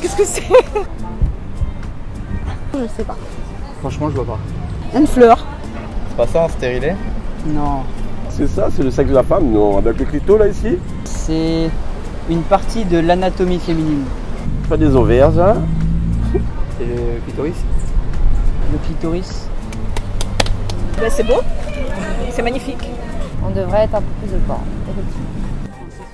Qu'est-ce que c'est? Je sais pas. Franchement, je vois pas. Une fleur. C'est pas ça, un stérilet? Non. C'est ça, c'est le sexe de la femme, non? Avec le clito là ici? C'est une partie de l'anatomie féminine. Pas des ovaires, ça? C'est le clitoris? Le clitoris. Ben, c'est beau. C'est magnifique. On devrait être un peu plus au courant, effectivement.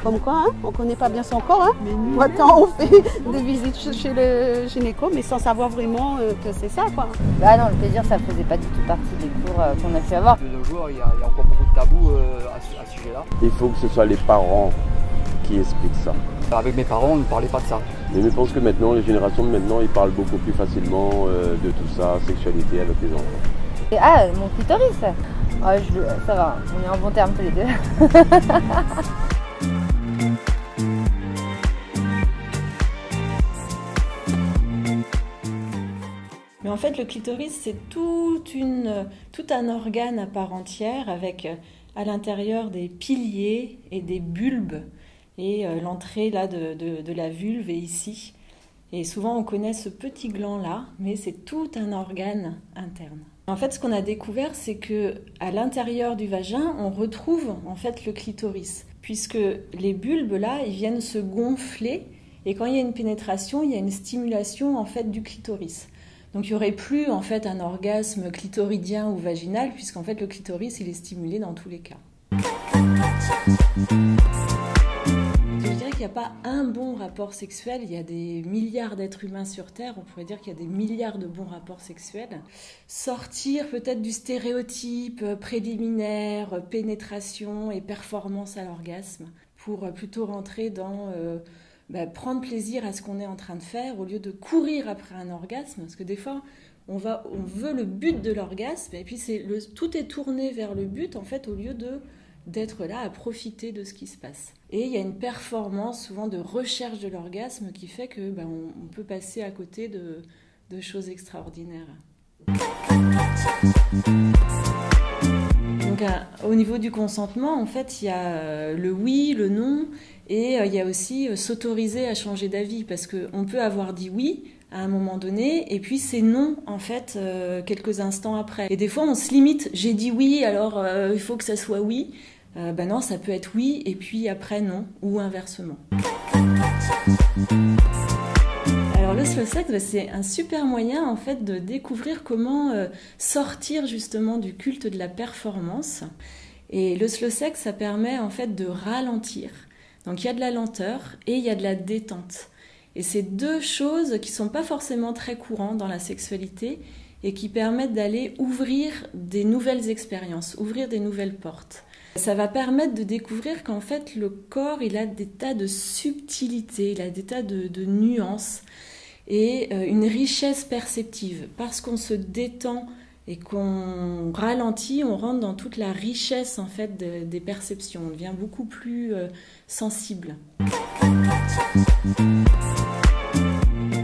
Comme quoi, hein, on ne connaît pas bien son corps. Hein. Pourtant, on fait des visites chez le gynéco, mais sans savoir vraiment que c'est ça, quoi. Bah non, le plaisir, ça faisait pas du tout partie des cours qu'on a pu avoir. De nos jours, il y a encore beaucoup de tabous à ce sujet-là. Il faut que ce soit les parents qui expliquent ça. Avec mes parents, on ne parlait pas de ça. Mais je pense que maintenant, les générations de maintenant, ils parlent beaucoup plus facilement de tout ça, sexualité avec les enfants. Et, ah, mon clitoris. Ça va, on est en bon terme tous les deux. Mais en fait, le clitoris, c'est tout un organe à part entière avec à l'intérieur des piliers et des bulbes. Et l'entrée là de la vulve est ici. Et souvent, on connaît ce petit gland-là, mais c'est tout un organe interne. En fait, ce qu'on a découvert, c'est que à l'intérieur du vagin, on retrouve en fait le clitoris, puisque les bulbes là, ils viennent se gonfler. Et quand il y a une pénétration, il y a une stimulation en fait du clitoris. Donc il n'y aurait plus en fait un orgasme clitoridien ou vaginal, puisqu'en fait le clitoris il est stimulé dans tous les cas. Je dirais qu'il n'y a pas un bon rapport sexuel, il y a des milliards d'êtres humains sur Terre, on pourrait dire qu'il y a des milliards de bons rapports sexuels. Sortir peut-être du stéréotype préliminaire, pénétration et performance à l'orgasme, pour plutôt rentrer dans... prendre plaisir à ce qu'on est en train de faire au lieu de courir après un orgasme, parce que des fois on veut le but de l'orgasme et puis tout est tourné vers le but en fait au lieu d'être là à profiter de ce qui se passe. Et il y a une performance souvent de recherche de l'orgasme qui fait que on peut passer à côté de choses extraordinaires. Donc, au niveau du consentement, en fait, il y a le oui, le non, et il y a aussi s'autoriser à changer d'avis, parce qu'on peut avoir dit oui à un moment donné, et puis c'est non, en fait, quelques instants après. Et des fois, on se limite, j'ai dit oui, alors il faut que ça soit oui. Non, ça peut être oui, et puis après non, ou inversement. Alors le slow sex, c'est un super moyen en fait de découvrir comment sortir justement du culte de la performance. Et le slow sex, ça permet en fait de ralentir. Donc il y a de la lenteur et il y a de la détente. Et c'est deux choses qui sont pas forcément très courantes dans la sexualité et qui permettent d'aller ouvrir des nouvelles expériences, ouvrir des nouvelles portes. Ça va permettre de découvrir qu'en fait le corps, il a des tas de subtilités, il a des tas de nuances et une richesse perceptive. Parce qu'on se détend et qu'on ralentit, on rentre dans toute la richesse en fait des perceptions. On devient beaucoup plus sensible.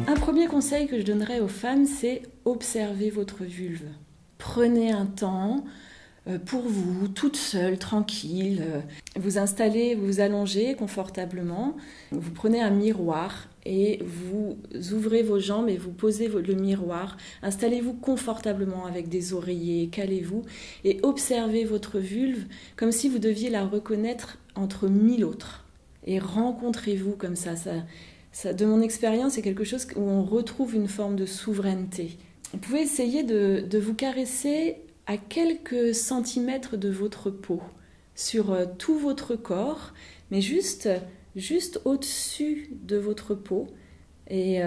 Un premier conseil que je donnerais aux femmes, c'est observer votre vulve. Prenez un temps pour vous, toute seule, tranquille. Vous installez, vous allongez confortablement. Vous prenez un miroir et vous ouvrez vos jambes et vous posez le miroir. Installez-vous confortablement avec des oreillers, calez-vous et observez votre vulve comme si vous deviez la reconnaître entre 1000 autres. Et rencontrez-vous comme ça. Ça, de mon expérience, c'est quelque chose où on retrouve une forme de souveraineté. Vous pouvez essayer de vous caresser à quelques centimètres de votre peau, sur tout votre corps, mais juste au-dessus de votre peau, et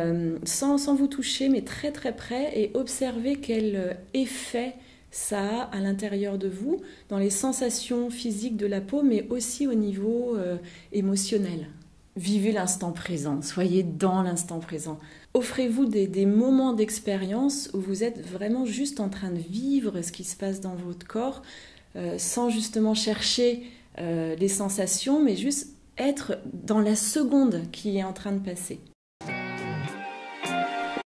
sans vous toucher, mais très très près, et observez quel effet ça a à l'intérieur de vous, dans les sensations physiques de la peau, mais aussi au niveau émotionnel. Vivez l'instant présent, soyez dans l'instant présent. Offrez-vous des moments d'expérience où vous êtes vraiment juste en train de vivre ce qui se passe dans votre corps, sans justement chercher les sensations, mais juste être dans la seconde qui est en train de passer.